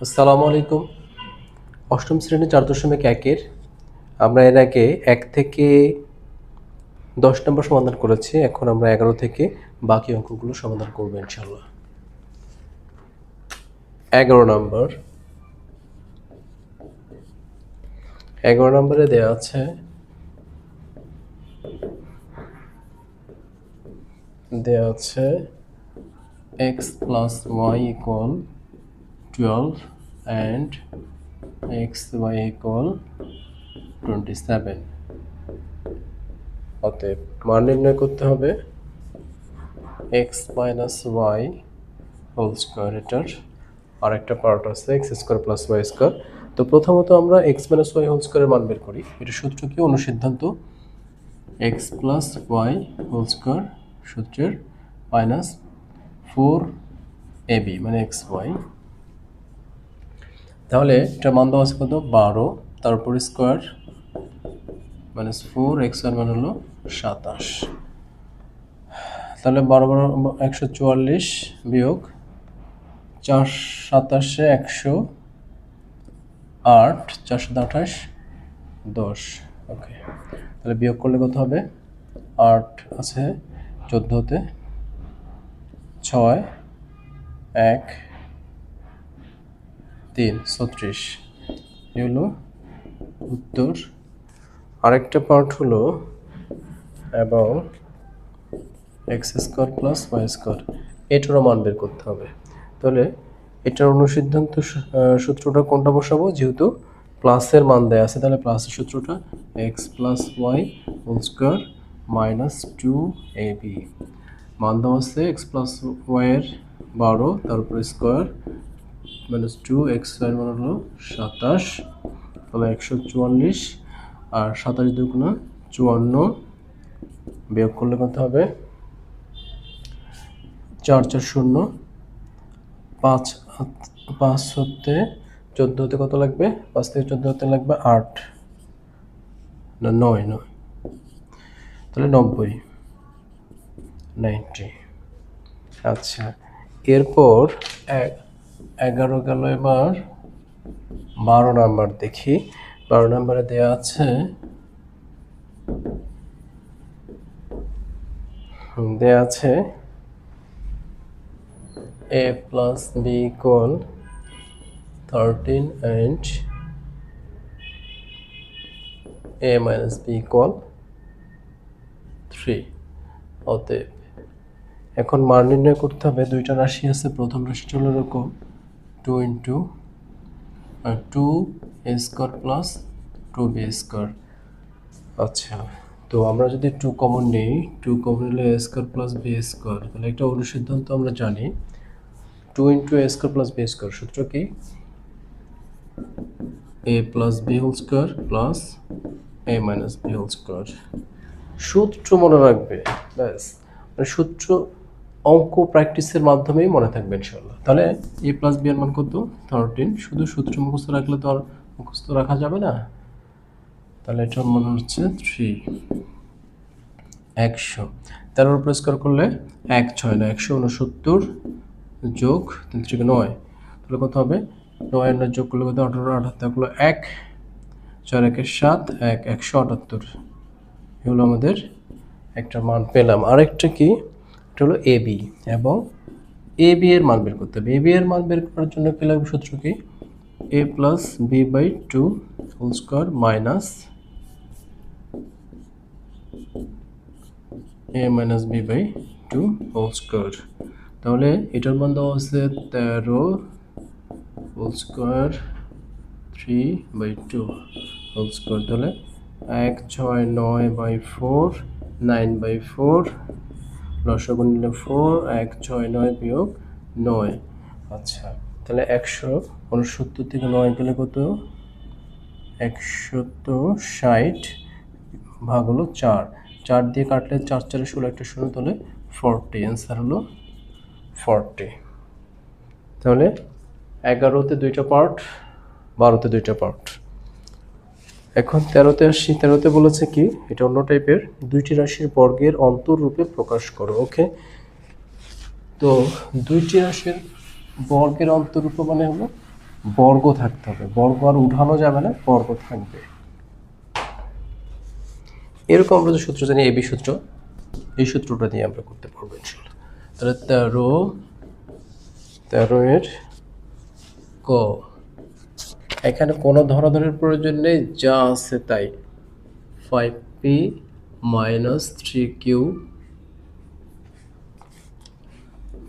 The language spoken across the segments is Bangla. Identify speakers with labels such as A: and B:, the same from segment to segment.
A: আসসালামু আলাইকুম। অষ্টম শ্রেণী 4.1-এর আমরা এর আগে 1 থেকে 10 নম্বর সমাধান করেছি। এখন আমরা 11 থেকে বাকি অঙ্কগুলো সমাধান করব ইনশাআল্লাহ। 11 নম্বর 11 নম্বরে দেয়া আছে x plus y equal 12 and xy equal 27। অতএব মান নির্ণয় করতে হবে x minus y whole square, এটার আরেকটা পার্ট আছে x square plus y square. তো প্রথমত আমরা x minus y হোল স্কয়ারের মান বের করি। এটা সূত্র কি? অনুসিদ্ধান্ত x plus y whole square সূত্রের মাইনাস 4ab মানে xy। তাহলে এটার মান দেওয়া আছে কত? 12, তারপর স্কয়ার মাইনাস 4, xy মান হলো 27। তাহলে 12 144 বিয়োগ 4 27 108, 428 10। ওকে, তাহলে বিয়োগ করলে কত হবে? 8 আছে 14তে, 6 1 3 36। এই হলো উত্তর। আরেকটা পার্ট হলো এবং x square plus y square, এটারও মান বের করতে হবে। তাহলে এটার অনুসিদ্ধান্ত সূত্রটা কোনটা বসাবো? যেহেতু প্লাসের মান দেয়া আছে, তাহলে প্লাসের সূত্রটা x plus y whole square minus 2ab। মান দেওয়া আছে x প্লাস ওয়াই এর 12, তারপর স্কয়ার মাইনাস 2, x এর মান হলো 27, তাহলে 144 আর 27 দুগুণা 54, বিয়োগ করলে কত হবে? 4 4 0, 5 5 হতে 14 হতে কত লাগবে? 5 থেকে 14 হতে লাগবে 8 না 9, তাহলে 90। আচ্ছা, এরপর 11 গেল, এবার 12 নাম্বার দেখি। 12 নাম্বারে দেয়া আছে a plus b equal 13 and a minus b equal 3। অতএব এখন মান নির্ণয় করতে হবে। দুইটা রাশি আছে, প্রথম রাশিটা হলো এরকম 2 into 2a square plus 2b square. আচ্ছা, তো আমরা যদি 2 কমন নিই, 2 কমন নিলে a square plus b square, তাহলে একটা অনুসিদ্ধান্ত আমরা জানি 2 into a square plus b square. সূত্র কি? a plus b whole square plus a minus b whole square. সূত্র মনে রাখবে, ব্যাস। সূত্র অঙ্ক প্র্যাকটিসের মাধ্যমেই মনে থাকবে ইনশাআল্লাহ। তাহলে a প্লাস b এর মান কত? 13। শুধু সূত্র মুখস্থ রাখলে তো আর মুখস্থ রাখা যাবে না, তাহলে এটার মান হচ্ছে 3। 100, 13 উপর স্কয়ার করলে 1 6 না 169 যোগ 3 থেকে 9, তাহলে কত হবে? 9 আর 9 যোগ করলে কত? 18, 18 হলো 1, 4 1 7, 1 178। এগুলো আমাদের একটা মান পেলাম। আরেকটা কি? এটা হলো ab, এবং ab এর মান বের করতে হবে। ab এর মান বের করার জন্য কি লাগবে? সূত্র কি? a plus b by 2 whole square minus a minus b by 2 whole square. তাহলে এটার মান দেওয়া আছে 13 হোল স্কয়ার 3/2 হোল স্কয়ার। তাহলে 1 6 9 বাই 4 9/4, লসাগু নিলে 4, 1 6 9 বিয়োগ 9। আচ্ছা, তাহলে 169 থেকে 9 গেলে কত? 160 ভাগ হলো 4, 4 দিয়ে কাটলে 4 4 16, একটা 0, তাহলে 40। অ্যান্সার হলো 40। তাহলে 11তে 2টা পার্ট, 12তে 2টা পার্ট। এখন 13তে আসি। 13তে বলেছে কি? এটা অন্য টাইপের। দুইটি রাশির বর্গের অন্তররূপে প্রকাশ করো। ওকে, তো দুইটি রাশির বর্গের অন্তরূপ মানে হলো বর্গ থাকতে হবে, বর্গ আর উঠানো যাবে না, বর্গ থাকবে। এরকম আমরা যে সূত্র জানি এবি সূত্র, এই সূত্রটা দিয়ে আমরা করতে পারবো ইনশাল্লাহ। তাহলে 13 এর ক, এখানে কোনো ধরাধরের প্রয়োজন নেই, যা আছে তাই। 5p মাইনাস 3q,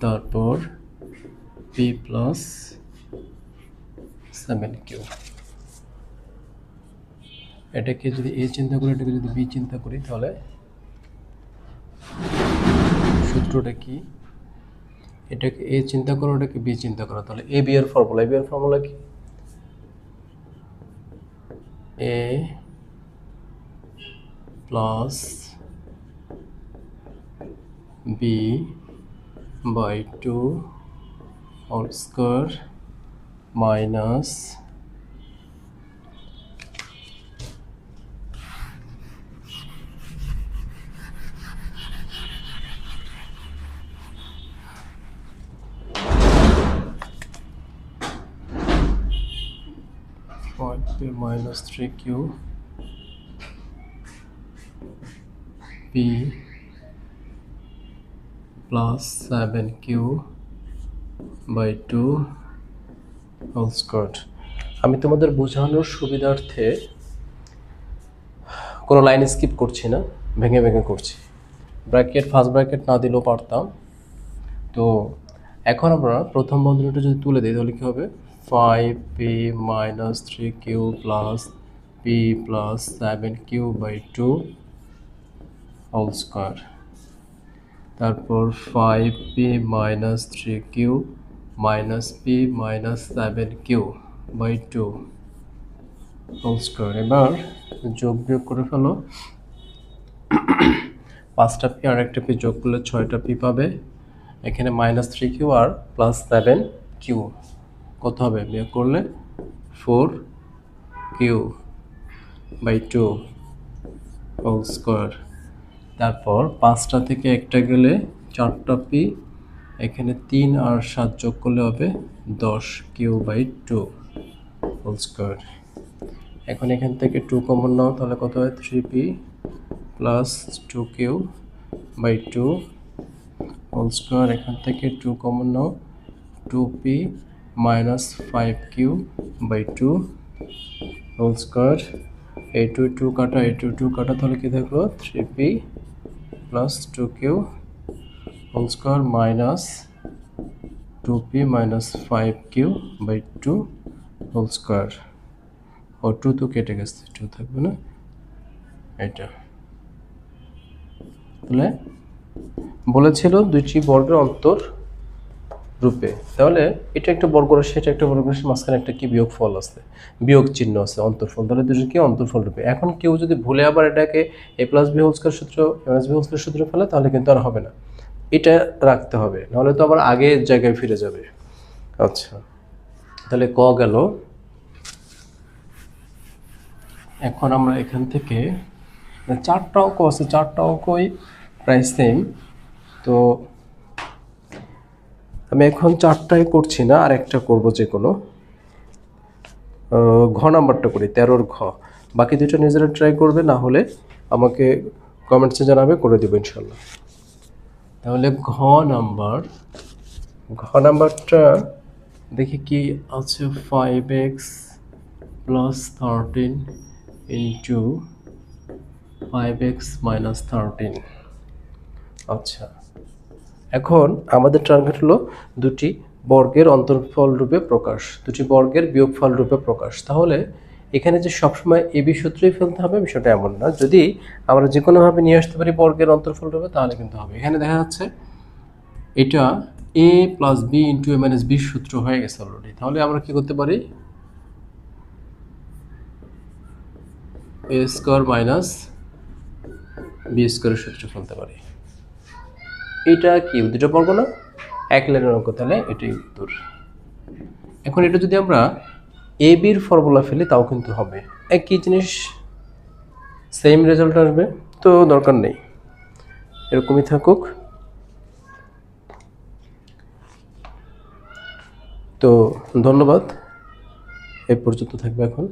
A: তারপর p প্লাস 7q। এটাকে যদি a চিন্তা করি, এটাকে যদি b চিন্তা করি, তাহলে সূত্রটা কি? এটাকে a চিন্তা করো, এটাকে b চিন্তা করো, তাহলে a b এর ফর্মুলা কি? a plus b by 2 whole square minus 5p minus 3q p plus 7q by 2 whole squared। আমি তোমাদের বোঝানোর সুবিধার্থে কোনো লাইন স্কিপ করছি না, ভেঙে ভেঙে করছি। ব্র্যাকেট, ফার্স্ট ব্র্যাকেট না দিলেও পারতাম। তো এখন আমরা প্রথম বন্ধনীটা যদি তুলে দিই, তাহলে কী হবে? 5p minus 3q plus p plus 7q by 2 whole square, তারপর 5p minus 3q minus p minus 7q by 2 whole square। এবার যোগ বিয়োগ করে ফেলো, 5টা p আর একটা p যোগ করলে 6টা p পাবে। এখানে মাইনাস 3q আর প্লাস 7q কত হবে? বিয়োগ করলে 4q বাই 2 হোল স্কোয়ার। তারপর 5টা থেকে একটা গেলে 4টা p, এখানে 3 আর 7 যোগ করলে হবে 10q বাই 2 হোল স্কোয়ার। এখন এখান থেকে 2 কমন নাও, তাহলে কত হয়? 3p plus 2q by 2 whole square. এখান থেকে 2 কমন নাও, 2p minus 5q by 2 whole square. এই 2 কাটা, এই 2 কাটা, তাহলে কি থাকলো? 3p plus 2q whole square minus 2p minus 5q by 2 whole square. ও 2 তো কেটে গেছে, 2 থাকবে না, এটা। তাহলে বলেছিল দুইটি বর্গের অন্তর রূপে, তাহলে এটা একটা বর্গরাশি, এটা একটা বর্গরাশি, মাঝখানে একটা কি বিয়োগফল আছে, বিয়োগ চিহ্ন আছে, অন্তরফল। তাহলে দুটো কি অন্তরফল রূপে। এখন কেউ যদি ভুলে আবার এটাকে a plus b whole square সূত্র, a minus b whole square সূত্র ফেলে, তাহলে কিন্তু আর হবে না, এটা রাখতে হবে, নাহলে তো আবার আগের জায়গায় ফিরে যাবে। আচ্ছা, তাহলে ক গেল। এখন আমরা এখান থেকে 4টা অঙ্ক আছে, 4টা অঙ্কই প্রায় সেম। তো আমি এখন 4টাই করছি না, আর একটা করবো, যে কোনো ঘ নাম্বারটা করি, 13 ঘ। বাকি দুটো নিজেরা ট্রাই করবে, না হলে আমাকে কমেন্টসে জানাবে, করে দেবো ইনশাল্লাহ। তাহলে ঘ নাম্বারটা দেখি কি আছে। 5x plus 13 into 5x minus 13। আচ্ছা, এখন আমাদের টার্গেট হলো দুটি বর্গের অন্তরফল রূপে প্রকাশ, দুটি বর্গের বিয়োগফল রূপে প্রকাশ। তাহলে এখানে যে সবসময় এবি সূত্রই ফেলতে হবে বিষয়টা এমন না, যদি আমরা যে কোনোভাবে নিয়ে আসতে পারি বর্গের অন্তরফল রূপে, তাহলে কিন্তু হবে। এখানে দেখা যাচ্ছে এটা এ প্লাস বি ইন্টু এ মাইনাস বি সূত্র হয়ে গেছে অলরেডি। তাহলে আমরা কি করতে পারি? এ স্কোয়ার মাইনাস বি স্কোয়ারের সূত্র ফেলতে পারি। এটা কি দুটো বর্গ না, এক লাইনের অঙ্ক, তাহলে এটাই উত্তর। এখন এটা যদি আমরা এ বির ফর্মুলা ফেলি, তাও কিন্তু হবে, একই জিনিস, সেম রেজাল্ট আসবে। তো দরকার নেই, এরকমই থাকুক। তো ধন্যবাদ। এই পর্যন্ত থাকবে এখন।